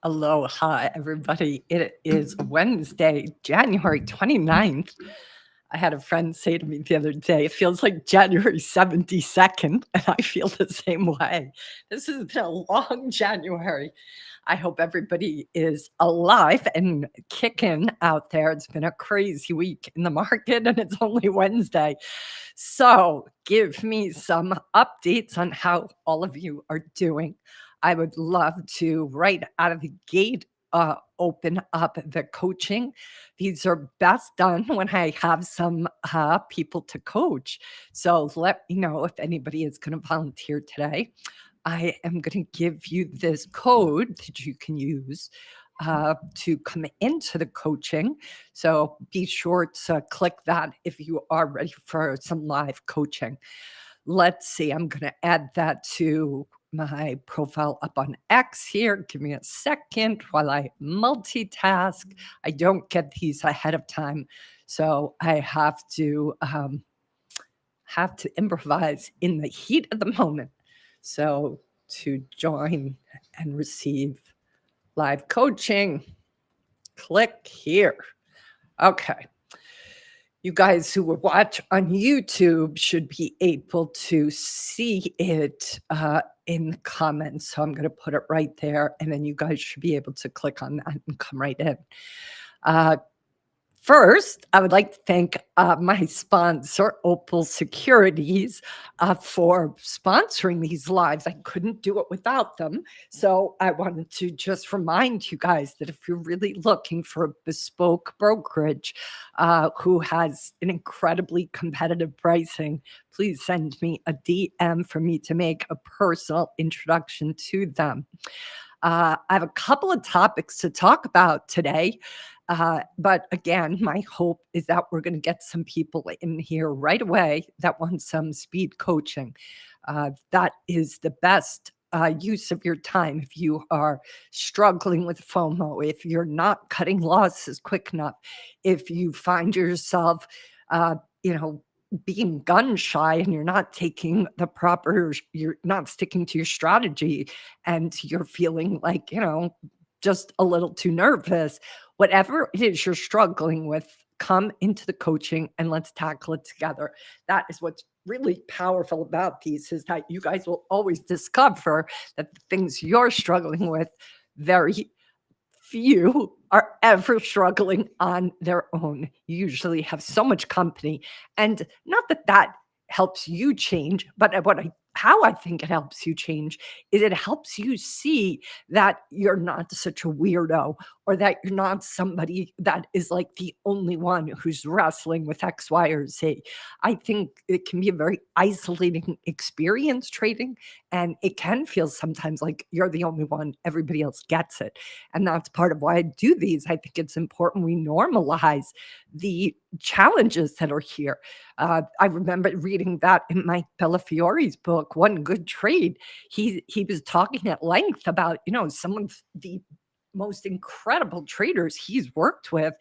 Aloha, everybody. It is Wednesday, January 29th. I had a friend say to me the other day, it feels like January 72nd, and I feel the same way. This has been a long January. I hope everybody is alive and kicking out there. It's been a crazy week in the market, and it's only Wednesday. So, give me some updates on how all of you are doing. I would love to, right out of the gate, open up the coaching. These are best done when I have some people to coach. So let me know if anybody is going to volunteer today. I am going to give you this code that you can use to come into the coaching. So be sure to click that if you are ready for some live coaching. Let's see, I'm going to add that to my profile up on X here. Give me a second while I multitask. I don't get these ahead of time, so I have to improvise in the heat of the moment. So to join and receive live coaching, click here. Okay. You guys who watch on YouTube should be able to see it in the comments. So I'm going to put it right there, and then you guys should be able to click on that and come right in. First, I would like to thank my sponsor, Opal Securities, for sponsoring these lives. I couldn't do it without them. So I wanted to just remind you guys that if you're really looking for a bespoke brokerage who has an incredibly competitive pricing, please send me a DM for me to make a personal introduction to them. I have a couple of topics to talk about today. But again, my hope is that we're going to get some people in here right away that want some speed coaching. That is the best use of your time if you are struggling with FOMO, if you're not cutting losses quick enough, if you find yourself, uh, you know, being gun shy and you're not sticking to your strategy and you're feeling like, just a little too nervous. Whatever it is you're struggling with, come into the coaching and let's tackle it together. That is what's really powerful about these, is that you guys will always discover that the things you're struggling with, very few are ever struggling on their own. You usually have so much company. And not that that helps you change, but how I think it helps you change is it helps you see that you're not such a weirdo, or that you're not somebody that is like the only one who's wrestling with X, Y, or Z. I think it can be a very isolating experience trading, and it can feel sometimes like you're the only one, everybody else gets it. And that's part of why I do these. I think it's important we normalize the challenges that are here. I remember reading that in Mike Bellafiore's book, One Good Trade. He was talking at length about, some of the most incredible traders he's worked with,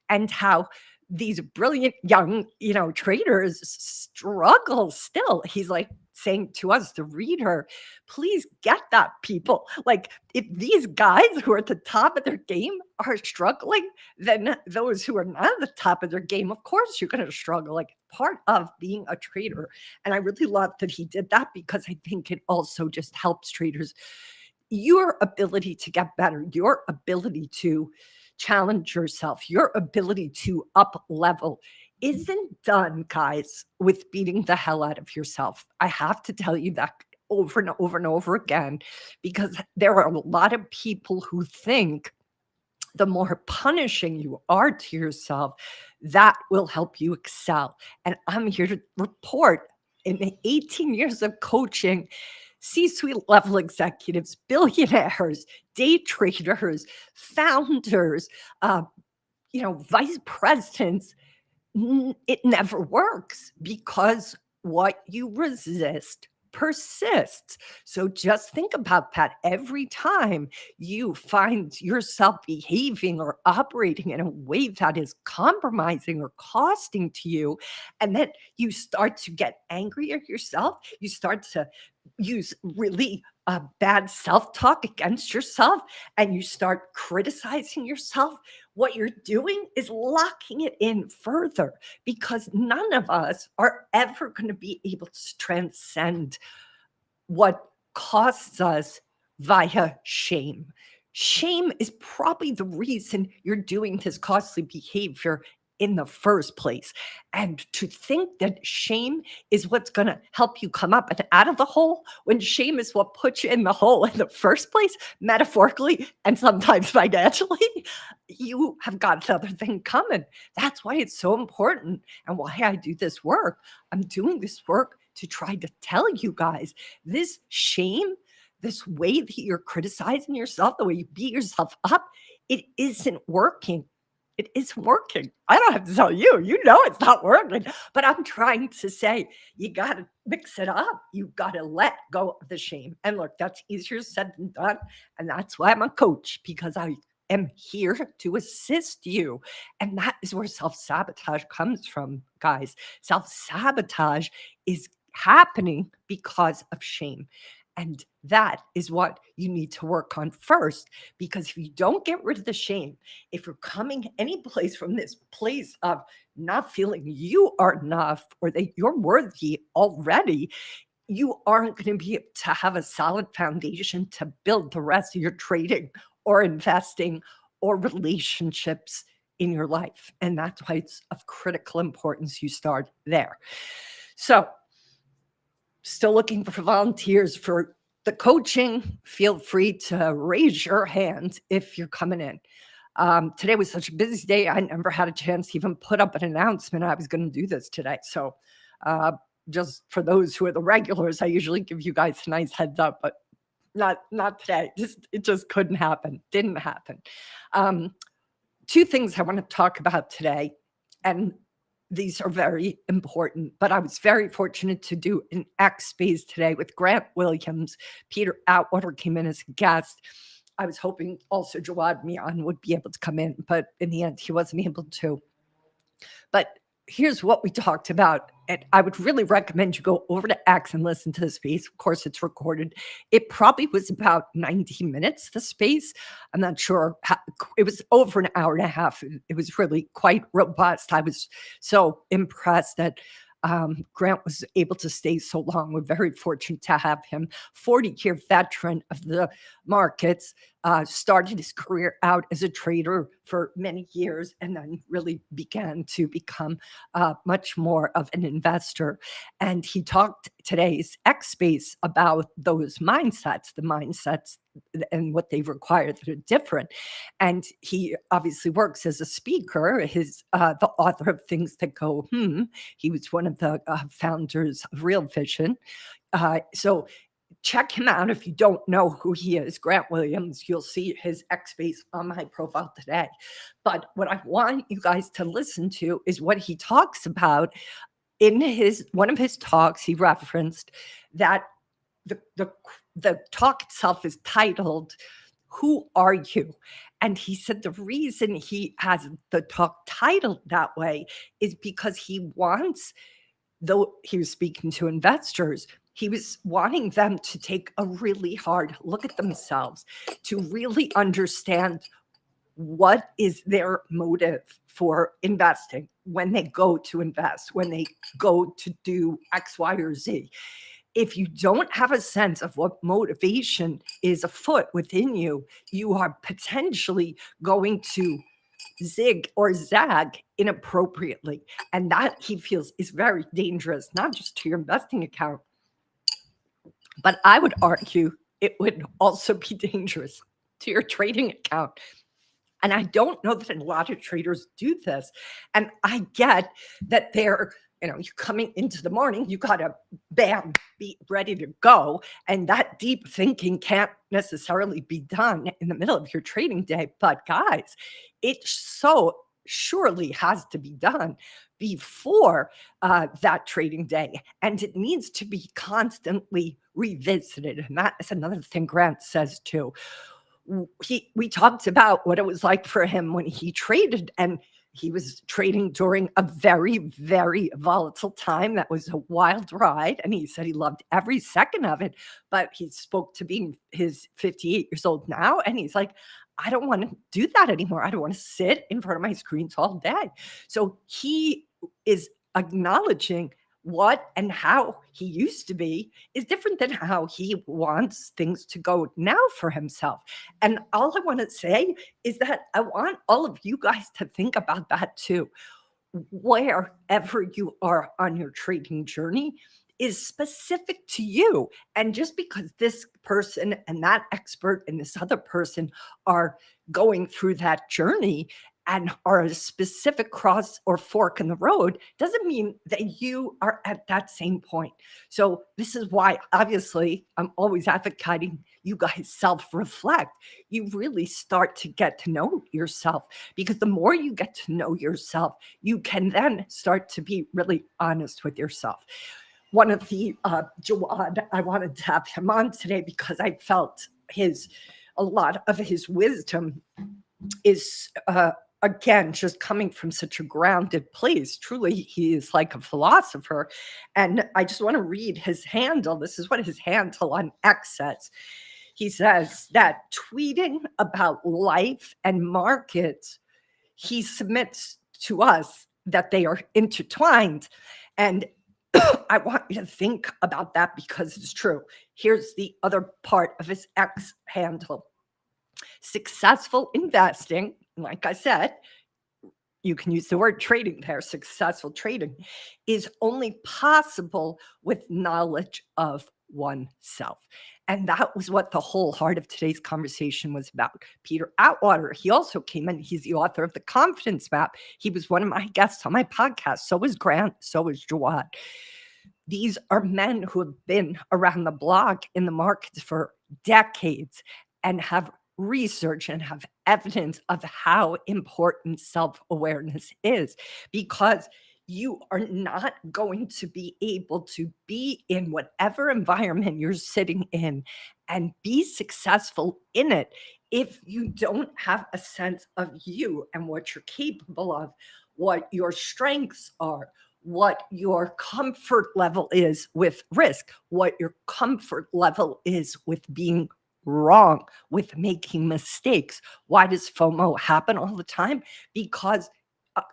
and how these brilliant young, traders struggle still. He's like saying to us, the reader, please get that, people. Like, if these guys who are at the top of their game are struggling, then those who are not at the top of their game, of course, you're going to struggle. Like, part of being a trader. And I really love that he did that, because I think it also just helps traders. Your ability to get better, your ability to challenge yourself, your ability to up level isn't done, guys, with beating the hell out of yourself. I have to tell you that over and over and over again, because there are a lot of people who think the more punishing you are to yourself, that will help you excel. And I'm here to report, in the 18 years of coaching, C-suite level executives, billionaires, day traders, founders, vice presidents, it never works, because what you resist persists. So just think about that every time you find yourself behaving or operating in a way that is compromising or costing to you, and then you start to get angry at yourself, you start to use really bad self-talk against yourself and you start criticizing yourself, what you're doing is locking it in further because none of us are ever going to be able to transcend what costs us via shame. Shame is probably the reason you're doing this costly behavior in the first place. And to think that shame is what's going to help you come up and out of the hole when shame is what put you in the hole in the first place, metaphorically and sometimes financially, you have got another thing coming. That's why it's so important and why I do this work. I'm doing this work to try to tell you guys this shame, this way that you're criticizing yourself, the way you beat yourself up, it isn't working. It isn't working. I don't have to tell you. You know it's not working. But I'm trying to say you got to mix it up. You got to let go of the shame. And look, that's easier said than done. And that's why I'm a coach, because I am here to assist you. And that is where self sabotage comes from, guys. Self sabotage is happening because of shame. And that is what you need to work on first. Because if you don't get rid of the shame, if you're coming any place from this place of not feeling you are enough or that you're worthy already, you aren't going to be able to have a solid foundation to build the rest of your trading or investing or relationships in your life. And that's why it's of critical importance you start there. So, still looking for volunteers for the coaching. Feel free to raise your hand if you're coming in. Today was such a busy day. I never had a chance to even put up an announcement I was going to do this today. So just for those who are the regulars, I usually give you guys a nice heads up, but not today. It just couldn't happen. Didn't happen. Two things I want to talk about today, and these are very important, but I was very fortunate to do an X Space today with Grant Williams. Peter Atwater came in as a guest. I was hoping also Jawad Mian would be able to come in, but in the end, he wasn't able to. But here's what we talked about. And I would really recommend you go over to X and listen to the space. Of course, it's recorded. It probably was about 90 minutes, the space. I'm not sure. It was over an hour and a half. It was really quite robust. I was so impressed that Grant was able to stay so long. We're very fortunate to have him. 40-year veteran of the markets, started his career out as a trader for many years and then really began to become much more of an investor. And he talked today's X Space about those mindsets, the mindsets and what they require that are different. And he obviously works as a speaker. His the author of Things That Go He was one of the founders of Real Vision. So check him out if you don't know who he is. Grant Williams, you'll see his X Space on my profile today. But what I want you guys to listen to is what he talks about in one of his talks. He referenced that the talk itself is titled, "Who Are You?" And he said the reason he has the talk titled that way is because he wants, though he was speaking to investors, he was wanting them to take a really hard look at themselves, to really understand what is their motive for investing when they go to invest, when they go to do X, Y, or Z. If you don't have a sense of what motivation is afoot within you, you are potentially going to zig or zag inappropriately. And that, he feels, is very dangerous, not just to your investing account, but I would argue it would also be dangerous to your trading account. And I don't know that a lot of traders do this. And I get that you're coming into the morning, you got to bam, be ready to go. And that deep thinking can't necessarily be done in the middle of your trading day. But guys, it so surely has to be done before that trading day. And it needs to be constantly revisited. And that is another thing Grant says too. We talked about what it was like for him when he traded, and He was trading during a very, very volatile time. That was a wild ride. And he said he loved every second of it. But he spoke to being his 58 years old now. And he's like, I don't want to do that anymore. I don't want to sit in front of my screens all day. So he is acknowledging what and how he used to be is different than how he wants things to go now for himself. And all I want to say is that I want all of you guys to think about that too. Wherever you are on your trading journey is specific to you. And just because this person and that expert and this other person are going through that journey and are a specific cross or fork in the road doesn't mean that you are at that same point. So this is why obviously I'm always advocating you guys self-reflect. You really start to get to know yourself, because the more you get to know yourself, you can then start to be really honest with yourself. One of the Jawad, I wanted to have him on today because I felt a lot of his wisdom is again, just coming from such a grounded place. Truly, he is like a philosopher. And I just want to read his handle. This is what his handle on X says. He says that tweeting about life and markets, he submits to us that they are intertwined. And I want you to think about that because it's true. Here's the other part of his X handle. Successful investing, like I said, you can use the word trading there, successful trading, is only possible with knowledge of oneself. And that was what the whole heart of today's conversation was about. Peter Atwater, he also came in. He's the author of The Confidence Map. He was one of my guests on my podcast. So was Grant. So was Jawad. These are men who have been around the block in the markets for decades and have research and have evidence of how important self-awareness is, because you are not going to be able to be in whatever environment you're sitting in and be successful in it if you don't have a sense of you and what you're capable of, what your strengths are, what your comfort level is with risk, what your comfort level is with being wrong, with making mistakes. Why does FOMO happen all the time? Because a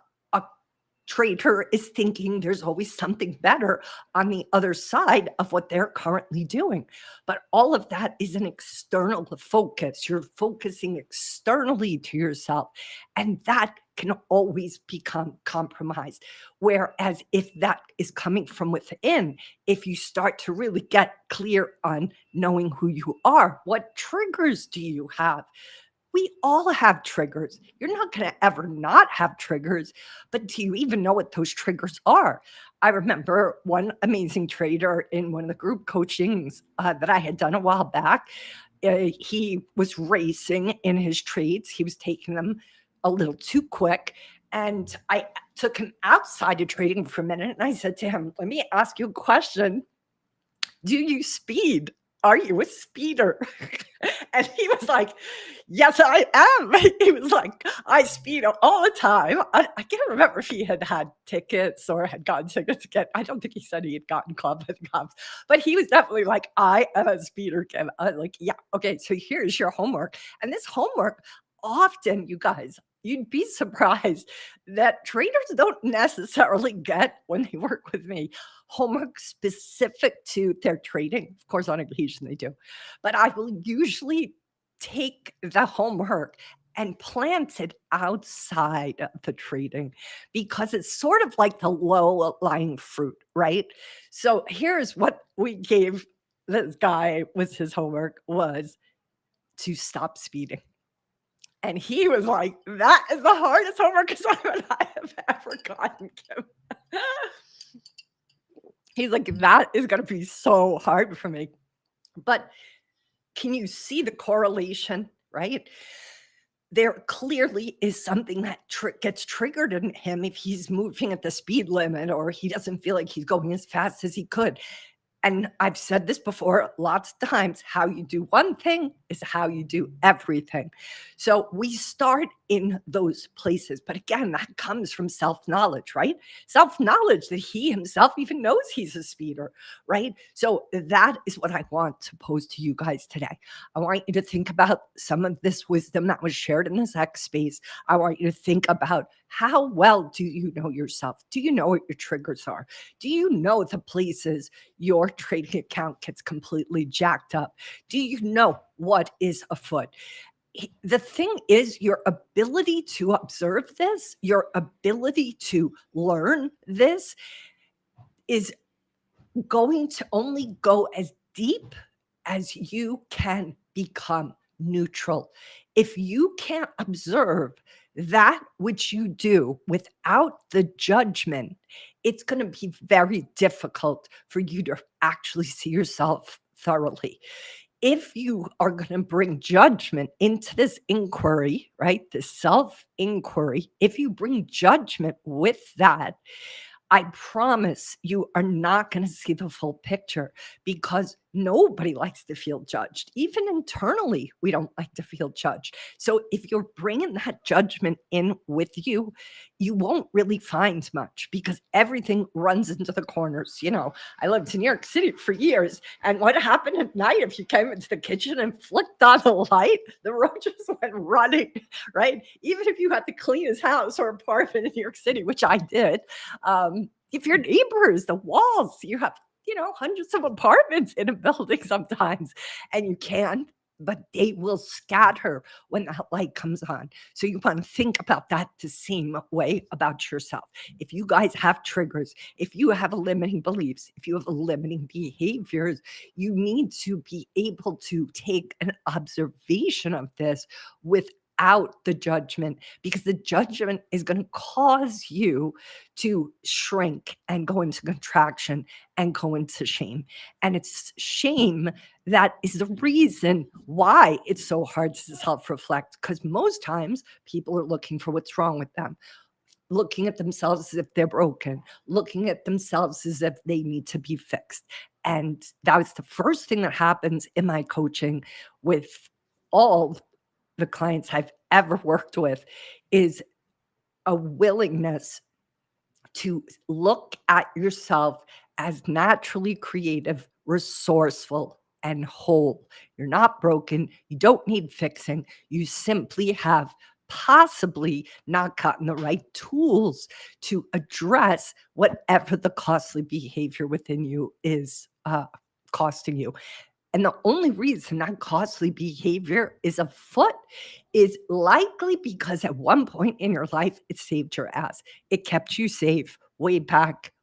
trader is thinking there's always something better on the other side of what they're currently doing. But all of that is an external focus. You're focusing externally to yourself, and that can always become compromised. Whereas if that is coming from within, if you start to really get clear on knowing who you are, what triggers do you have? We all have triggers. You're not going to ever not have triggers, but do you even know what those triggers are? I remember one amazing trader in one of the group coachings that I had done a while back. He was racing in his trades. He was taking them a little too quick. And I took him outside of trading for a minute and I said to him, let me ask you a question. Do you speed? Are you a speeder? And he was like, yes, I am. He was like, I speed all the time. I can't remember if he had had tickets or had gotten tickets again. I don't think he said he had gotten caught by the cops, but he was definitely like, I am a speeder, Kim. I was like, yeah, okay, so here's your homework. And this homework, often, you guys, you'd be surprised that traders don't necessarily get when they work with me homework specific to their trading. Of course, on occasion they do, but I will usually take the homework and plant it outside of the trading because it's sort of like the low lying fruit, right? So here's what we gave this guy was his homework was to stop speeding. And he was like, that is the hardest homework assignment I have ever gotten, Kim. He's like, that is going to be so hard for me. But can you see the correlation, right? There clearly is something that gets triggered in him if he's moving at the speed limit or he doesn't feel like he's going as fast as he could. And I've said this before lots of times, how you do one thing is how you do everything. So we start in those places. But again, that comes from self knowledge, right? Self knowledge that he himself even knows he's a speeder, right? So that is what I want to pose to you guys today. I want you to think about some of this wisdom that was shared in this X space. I want you to think about how well do you know yourself? Do you know what your triggers are? Do you know the places your trading account gets completely jacked up? Do you know what is afoot? The thing is, your ability to observe this, your ability to learn this is going to only go as deep as you can become neutral. If you can't observe that which you do without the judgment, it's going to be very difficult for you to actually see yourself thoroughly. If you are going to bring judgment into this inquiry, right? This self inquiry, if you bring judgment with that, I promise you are not going to see the full picture because nobody likes to feel judged. Even internally, we don't like to feel judged. So if you're bringing that judgment in with you, you won't really find much because everything runs into the corners. I lived in New York City for years. And what happened at night if you came into the kitchen and flicked on a light, the roaches went running, right? Even if you had the cleanest house or apartment in New York City, which I did, if your neighbors, the walls, you have, hundreds of apartments in a building sometimes, and you can, but they will scatter when that light comes on. So you want to think about that the same way about yourself. If you guys have triggers, if you have limiting beliefs, if you have limiting behaviors, you need to be able to take an observation of this without the judgment, because the judgment is going to cause you to shrink and go into contraction and go into shame. And it's shame that is the reason why it's so hard to self reflect, because most times people are looking for what's wrong with them, looking at themselves as if they're broken, looking at themselves as if they need to be fixed. And that was the first thing that happens in my coaching with all the clients I've ever worked with, is a willingness to look at yourself as naturally creative, resourceful, and whole. You're not broken. You don't need fixing. You simply have possibly not gotten the right tools to address whatever the costly behavior within you is costing you. And the only reason that costly behavior is afoot is likely because at one point in your life, it saved your ass. It kept you safe way back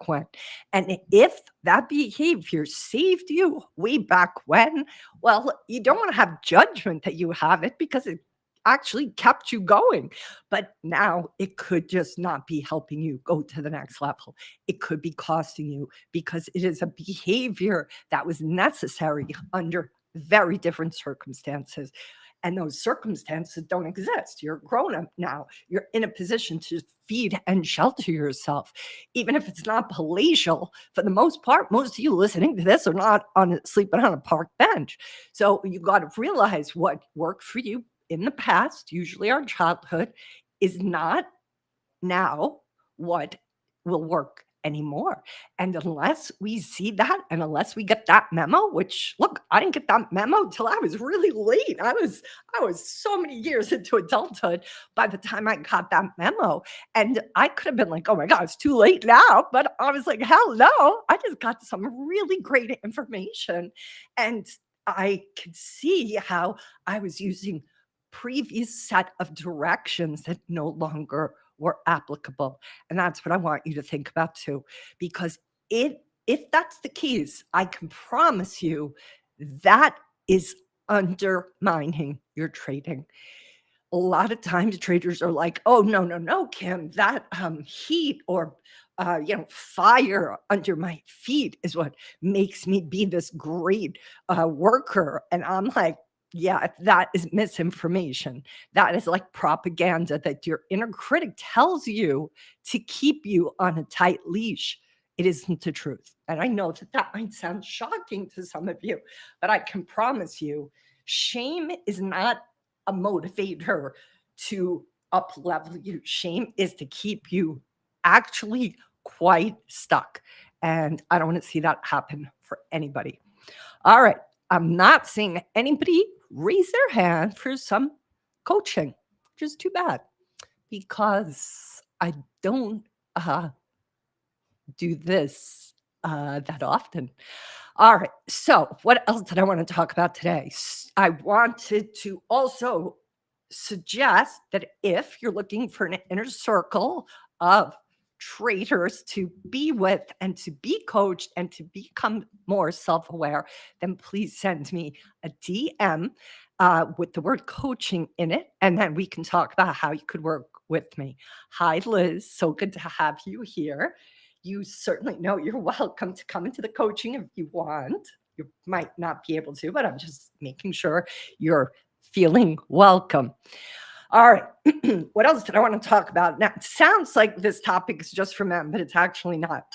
when. And if that behavior saved you way back when, well, you don't want to have judgment that you have it because it actually kept you going. But now it could just not be helping you go to the next level. It could be costing you because it is a behavior that was necessary under very different circumstances. And those circumstances don't exist. You're grown up now. You're in a position to feed and shelter yourself. Even if it's not palatial, for the most part, most of you listening to this are not sleeping on a park bench. So you got to realize what worked for you in the past, usually our childhood, is not now what will work anymore. And unless we see that, and unless we get that memo, which look, I didn't get that memo till I was really late. I was so many years into adulthood by the time I got that memo. And I could have been like, oh my God, it's too late now. But I was like, hell no, I just got some really great information. And I could see how I was using previous set of directions that no longer were applicable. And that's what I want you to think about too, because if that's the case, I can promise you that is undermining your trading. A lot of times traders are like, oh, no, no, no, Kim, that heat or fire under my feet is what makes me be this great worker. And I'm like, yeah, that is misinformation. That is like propaganda that your inner critic tells you to keep you on a tight leash. It isn't the truth. And I know that that might sound shocking to some of you, but I can promise you Shame is not a motivator to up level you. Shame is to keep you actually quite stuck. And I don't want to see that happen for anybody. All right. I'm not seeing anybody raise their hand for some coaching, which is too bad because I don't do this that often. All right. So, what else did I want to talk about today? I wanted to also suggest that if you're looking for an inner circle of traders to be with and to be coached and to become more self aware, then please send me a DM with the word coaching in it. And then we can talk about how you could work with me. Hi, Liz. So good to have you here. You certainly know you're welcome to come into the coaching if you want. You might not be able to, but I'm just making sure you're feeling welcome. All right. What else did I want to talk about? Now, it sounds like this topic is just for men, but it's actually not.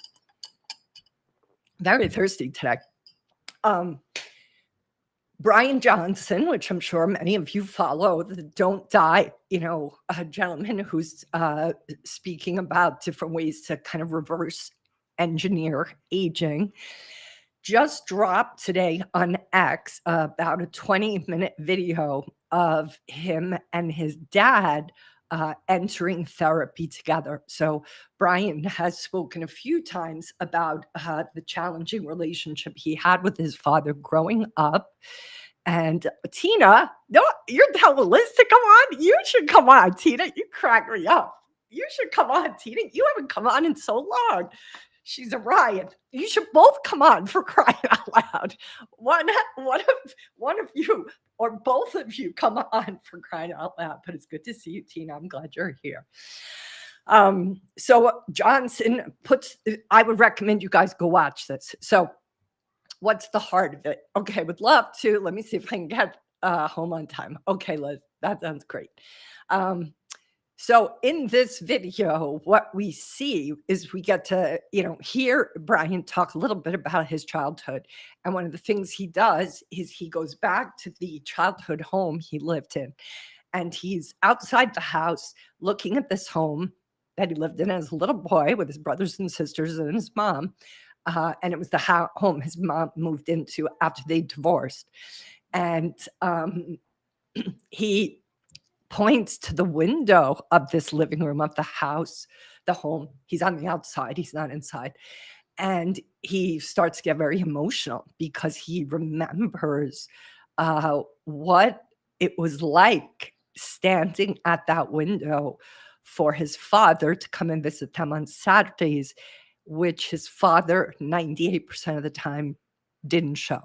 Very thirsty today. Brian Johnson, which I'm sure many of you follow, the Don't Die, a gentleman who's speaking about different ways to kind of reverse engineer aging, just dropped today on X about a 20-minute video of him and his dad entering therapy together. So Brian has spoken a few times about the challenging relationship he had with his father growing up. And Tina, no, you're telling Liz to come on. You should come on, Tina. You crack me up. You should come on, Tina. You haven't come on in so long. She's a riot. You should both come on, for crying out loud. One of you or both of you come on, for crying out loud. But it's good to see you, Tina. I'm glad you're here. So Johnson I would recommend you guys go watch this. So what's the heart of it? Okay, would love to. Let me see if I can get home on time. Okay, Liz, that sounds great. So in this video, what we see is we get to, hear Brian talk a little bit about his childhood. And one of the things he does is he goes back to the childhood home he lived in. And he's outside the house looking at this home that he lived in as a little boy with his brothers and sisters and his mom. And it was the home his mom moved into after they divorced. And he points to the window of this living room of the house, the home. He's on the outside, he's not inside. And he starts to get very emotional because he remembers what it was like standing at that window for his father to come and visit them on Saturdays, which his father 98% of the time didn't show.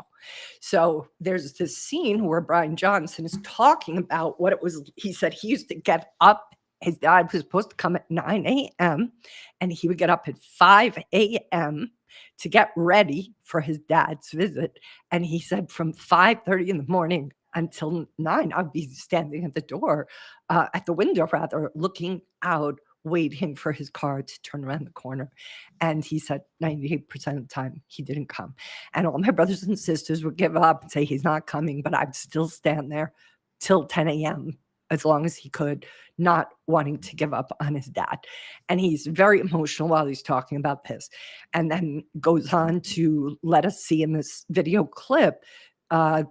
So there's this scene where Brian Johnson is talking about what it was. He said he used to get up. His dad was supposed to come at 9 a.m. and he would get up at 5 a.m. to get ready for his dad's visit. And he said from 5:30 in the morning until 9, I'd be standing at the door, at the window rather, looking out, waiting for his car to turn around the corner. And he said 98% of the time he didn't come. And all my brothers and sisters would give up and say he's not coming, but I'd still stand there till 10 a.m. as long as he could, not wanting to give up on his dad. And he's very emotional while he's talking about this. And then goes on to let us see in this video clip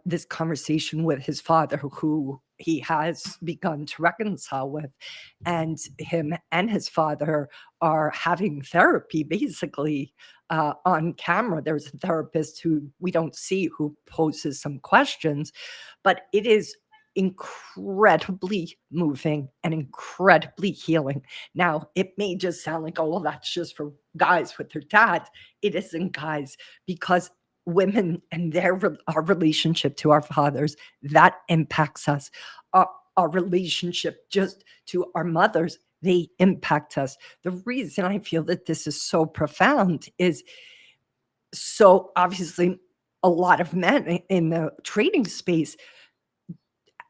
this conversation with his father, who he has begun to reconcile with. And him and his father are having therapy basically on camera. There's a therapist who we don't see who poses some questions, but it is incredibly moving and incredibly healing. Now, it may just sound like, oh, well, that's just for guys with their dads. It isn't, guys, because women and our relationship to our fathers, that impacts us. Our relationship just to our mothers, they impact us. The reason I feel that this is so profound is, so obviously a lot of men in the trading space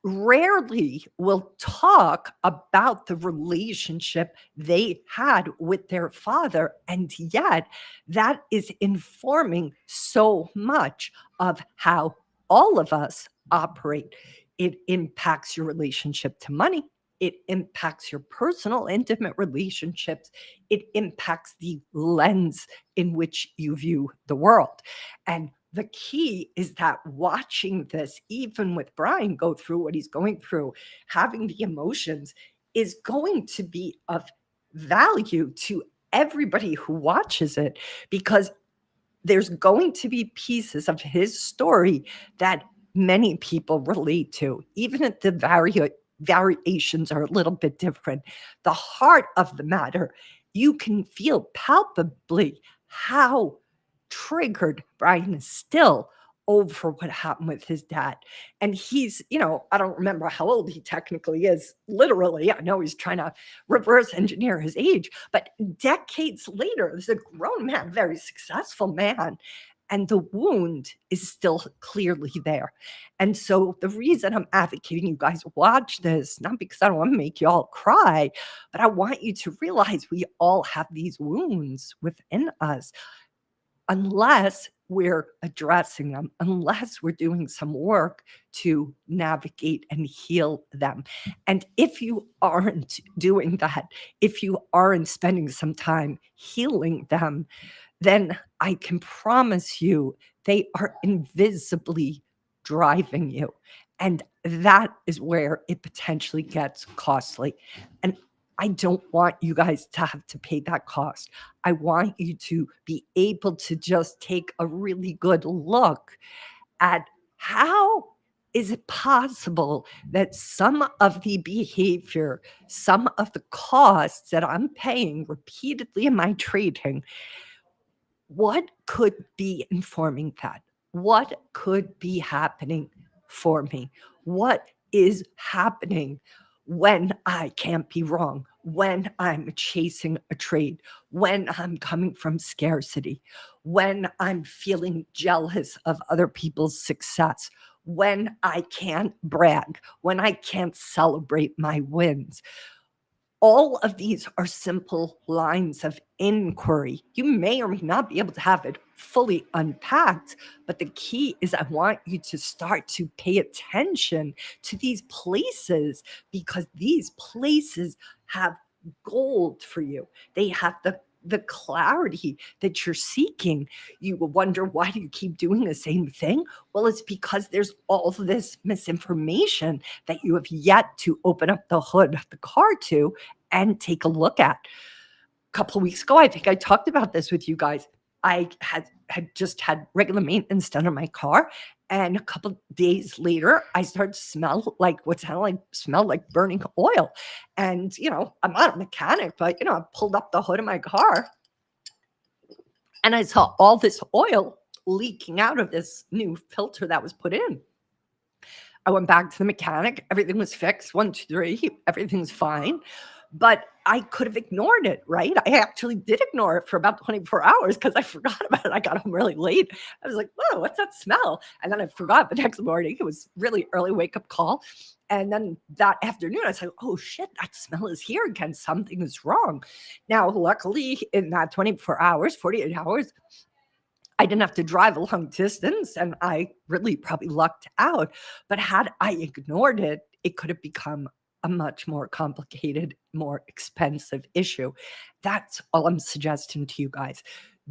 rarely will talk about the relationship they had with their father. And yet that is informing so much of how all of us operate. It impacts your relationship to money. It impacts your personal, intimate relationships. It impacts the lens in which you view the world. And the key is that watching this, even with Brian go through what he's going through, having the emotions is going to be of value to everybody who watches it, because there's going to be pieces of his story that many people relate to, even if the variations are a little bit different. The heart of the matter, you can feel palpably how triggered Brian is still over what happened with his dad. And he's, I don't remember how old he technically is, literally. I know he's trying to reverse engineer his age, but decades later, there's a grown man, very successful man, and the wound is still clearly there. And so the reason I'm advocating you guys watch this, not because I don't want to make you all cry, but I want you to realize we all have these wounds within us, unless we're addressing them, unless we're doing some work to navigate and heal them. And if you aren't doing that, if you aren't spending some time healing them, then I can promise you they are invisibly driving you. And that is where it potentially gets costly. And I don't want you guys to have to pay that cost. I want you to be able to just take a really good look at how is it possible that some of the behavior, some of the costs that I'm paying repeatedly in my trading, what could be informing that? What could be happening for me? What is happening when I can't be wrong, when I'm chasing a trade, when I'm coming from scarcity, when I'm feeling jealous of other people's success, when I can't brag, when I can't celebrate my wins? All of these are simple lines of inquiry. You may or may not be able to have it fully unpacked, but the key is I want you to start to pay attention to these places, because these places have gold for you. They have the clarity that you're seeking. You wonder, why do you keep doing the same thing? Well, it's because there's all this misinformation that you have yet to open up the hood of the car to and take a look at. A couple of weeks ago, I think I talked about this with you guys. I had just had regular maintenance done on my car, and a couple days later, I started to smell like what smelled like burning oil. And I'm not a mechanic, but I pulled up the hood of my car, and I saw all this oil leaking out of this new filter that was put in. I went back to the mechanic. Everything was fixed. 1, 2, 3. Everything's fine. But I could have ignored it, right? I actually did ignore it for about 24 hours because I forgot about it. I got home really late. I was like, whoa, what's that smell? And then I forgot the next morning. It was really early wake up call. And then that afternoon, I said, oh shit, that smell is here again. Something is wrong. Now, luckily, in that 24 hours, 48 hours, I didn't have to drive a long distance, and I really probably lucked out. But had I ignored it, it could have become a much more complicated, more expensive issue. That's all I'm suggesting to you guys.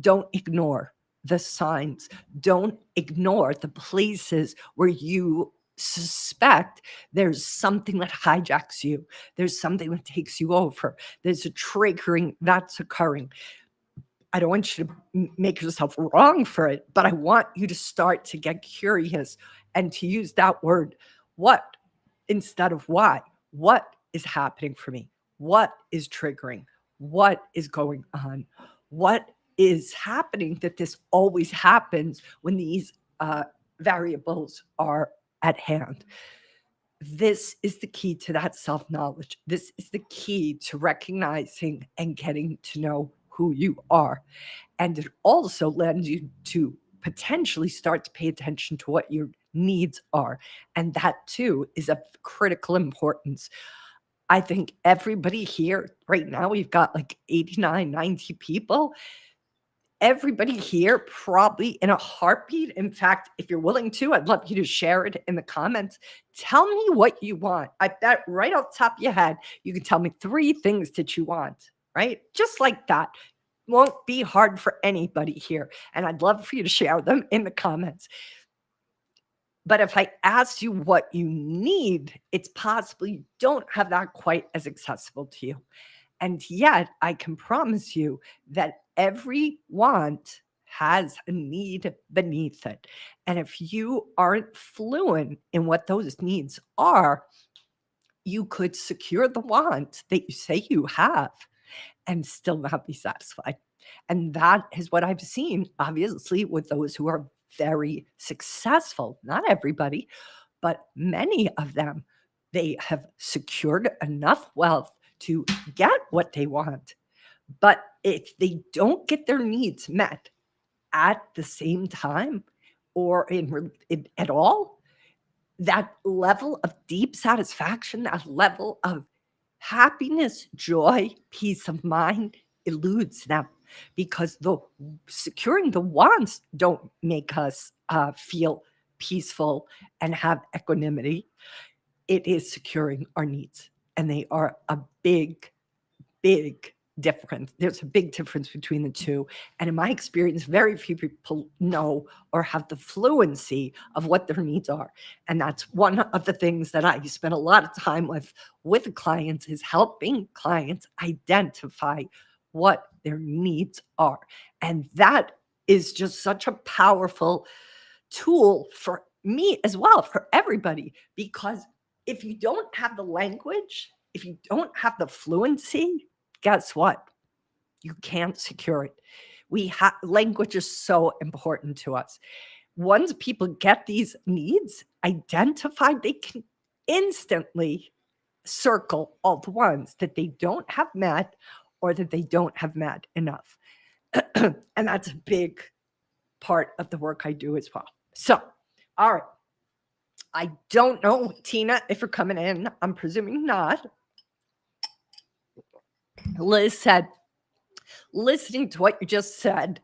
Don't ignore the signs. Don't ignore the places where you suspect there's something that hijacks you. There's something that takes you over. There's a triggering that's occurring. I don't want you to make yourself wrong for it, but I want you to start to get curious and to use that word, what, instead of why. What is happening for me? What is triggering? What is going on? What is happening that this always happens when these variables are at hand? This is the key to that self-knowledge. This is the key to recognizing and getting to know who you are. And it also lends you to potentially start to pay attention to what your needs are. And that too is of critical importance. I think everybody here right now, we've got like 89, 90 people. everybody here probably in a heartbeat. In fact, if you're willing to, I'd love you to share it in the comments. Tell me what you want. I bet right off the top of your head, you can tell me 3 things that you want, right? Just like that. Won't be hard for anybody here. And I'd love for you to share them in the comments. But if I asked you what you need, it's possible you don't have that quite as accessible to you. And yet, I can promise you that every want has a need beneath it. And if you aren't fluent in what those needs are, you could secure the want that you say you have and still not be satisfied. And that is what I've seen, obviously, with those who are very successful. Not everybody, but many of them. They have secured enough wealth to get what they want. But if they don't get their needs met at the same time or at all, that level of deep satisfaction, that level of happiness, joy, peace of mind eludes them because the securing the wants don't make us feel peaceful and have equanimity. It is securing our needs, and they are a big, big difference. There's a big difference between the two. And in my experience, very few people know or have the fluency of what their needs are. And that's one of the things that I spend a lot of time with clients is helping clients identify what their needs are. And that is just such a powerful tool for me as well, for everybody, because if you don't have the language, if you don't have the fluency, guess what? You can't secure it. Language is so important to us. Once people get these needs identified, they can instantly circle all the ones that they don't have met or that they don't have met enough. And that's a big part of the work I do as well. So, all right. I don't know, Tina, if you're coming in. I'm presuming not. Liz said, listening to what you just said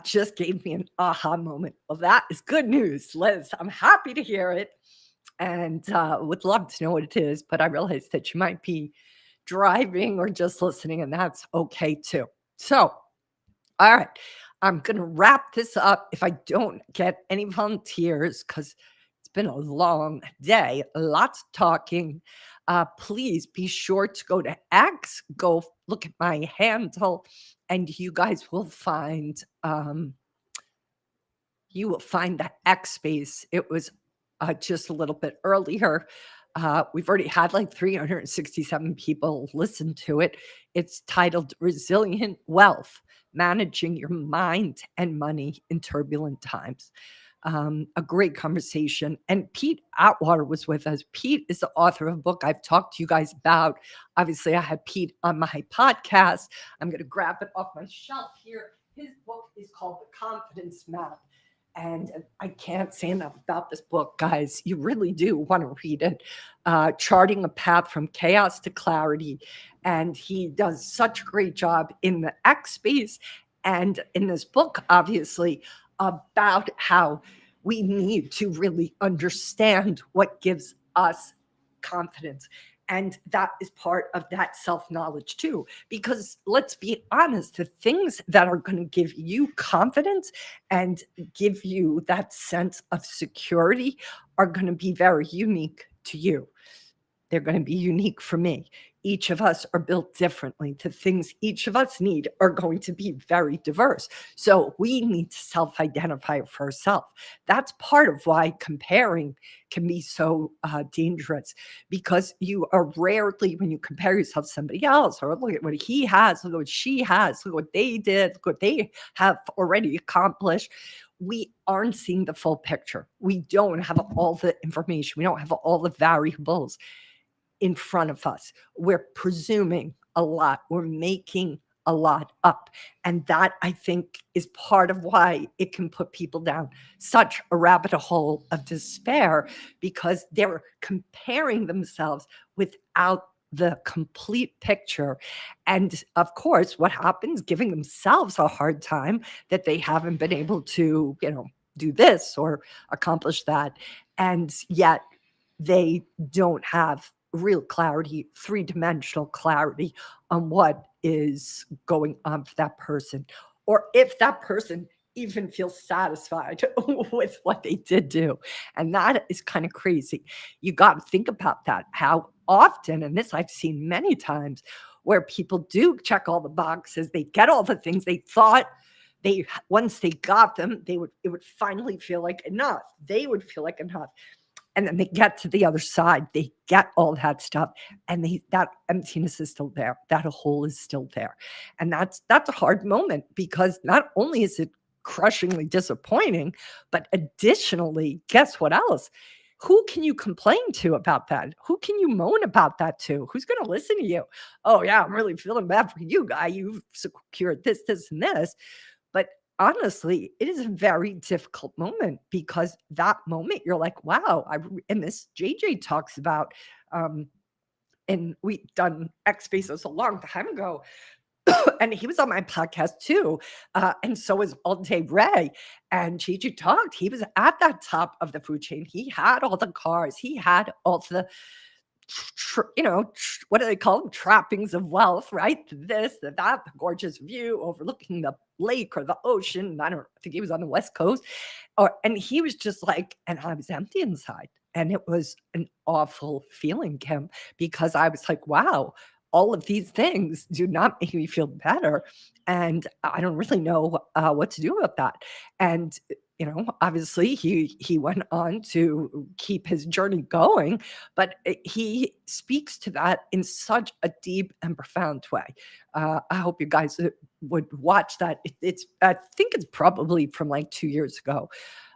just gave me an aha moment. Well, that is good news, Liz. I'm happy to hear it and would love to know what it is. But I realize that you might be driving or just listening, and that's okay too. So, all right. I'm going to wrap this up if I don't get any volunteers because it's been a long day, lots of talking. Please be sure to go to X, go look at my handle, and you guys will find the X space. It was just a little bit earlier. We've already had like 367 people listen to it. It's titled Resilient Wealth, Managing Your Mind and Money in Turbulent Times. A great conversation. And Pete Atwater was with us. Pete is the author of a book I've talked to you guys about. Obviously, I had Pete on my podcast. I'm going to grab it off my shelf here. His book is called The Confidence Map. And I can't say enough about this book, guys. You really do want to read it. Charting a path from chaos to clarity. And he does such a great job in the X space and in this book, obviously, about how we need to really understand what gives us confidence. And that is part of that self-knowledge too. Because let's be honest, the things that are going to give you confidence and give you that sense of security are going to be very unique to you. They're going to be unique for me. Each of us are built differently. The things each of us need are going to be very diverse. So we need to self-identify for ourselves. That's part of why comparing can be so dangerous, because you are rarely, when you compare yourself to somebody else, or look at what he has, look at what she has, look at what they did, look what they have already accomplished, we aren't seeing the full picture. We don't have all the information. We don't have all the variables in front of us. We're presuming a lot. We're making a lot up. And that, I think, is part of why it can put people down such a rabbit hole of despair, because they're comparing themselves without the complete picture. And of course, what happens? Giving themselves a hard time that they haven't been able to, do this or accomplish that. And yet they don't have real clarity, three-dimensional clarity on what is going on for that person, or if that person even feels satisfied with what they did do. And that is kind of crazy. You got to think about that. How often, and this I've seen many times, where people do check all the boxes, they get all the things they thought they once they got them, it would finally feel like enough. They would feel like enough. And then they get to the other side, they get all that stuff, and that emptiness is still there. That hole is still there. And that's a hard moment because not only is it crushingly disappointing, but additionally, guess what else? Who can you complain to about that? Who can you moan about that to? Who's going to listen to you? Oh, yeah, I'm really feeling bad for you, guy. You've secured this, this, and this. But honestly, it is a very difficult moment because that moment you're like, wow, and this JJ talks about, um, and we done X Spaces a long time ago, and he was on my podcast too. And so was All Day Ray. And Gigi talked. He was at that top of the food chain. He had all the cars. He had all the what do they call them? Trappings of wealth, right? This, that, the gorgeous view overlooking the lake or the ocean. I think he was on the West Coast. And he was just like, and I was empty inside. And it was an awful feeling, Kim, because I was like, wow, all of these things do not make me feel better. And I don't really know what to do about that. And obviously he went on to keep his journey going, but he speaks to that in such a deep and profound way. I hope you guys would watch that. I think it's probably from like 2 years ago.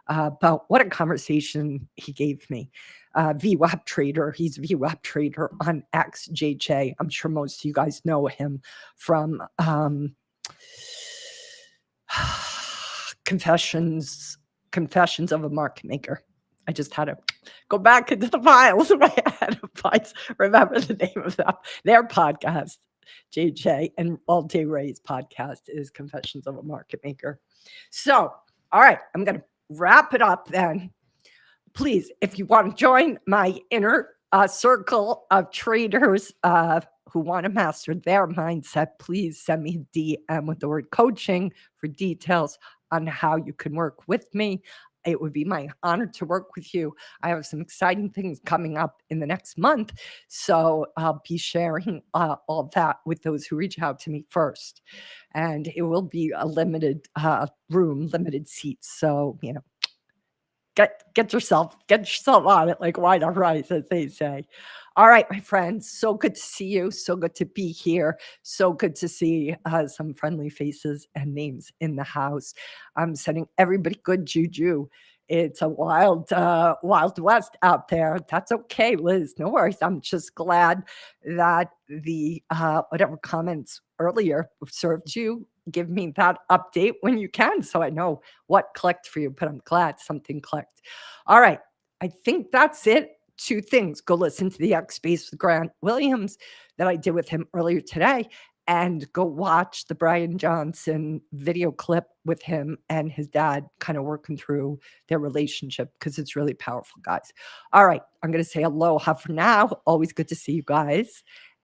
But what a conversation he gave me. VWAP Trader, he's VWAP Trader on XJJ. I'm sure most of you guys know him from Confessions of a Market Maker. I just had to go back into the files in my head and remember the name of their podcast. JJ and All Day Ray's podcast is Confessions of a Market Maker. So, all right, I'm going to wrap it up then. Please, if you want to join my inner circle of traders who want to master their mindset, please send me a DM with the word coaching for details on how you can work with me. It would be my honor to work with you. I have some exciting things coming up in the next month. So I'll be sharing all that with those who reach out to me first. And it will be a limited room, limited seats. So, get yourself on it like wine on rice, as they say. All right, my friends, so good to see you. So good to be here. So good to see some friendly faces and names in the house. I'm sending everybody good juju. It's a wild west out there. That's okay, Liz. No worries. I'm just glad that the whatever comments earlier served you. Give me that update when you can so I know what clicked for you, but I'm glad something clicked. All right. I think that's it. Two things. Go listen to the X Space with Grant Williams that I did with him earlier today, and go watch the Brian Johnson video clip with him and his dad kind of working through their relationship because it's really powerful, guys. All right. I'm going to say aloha for now. Always good to see you guys.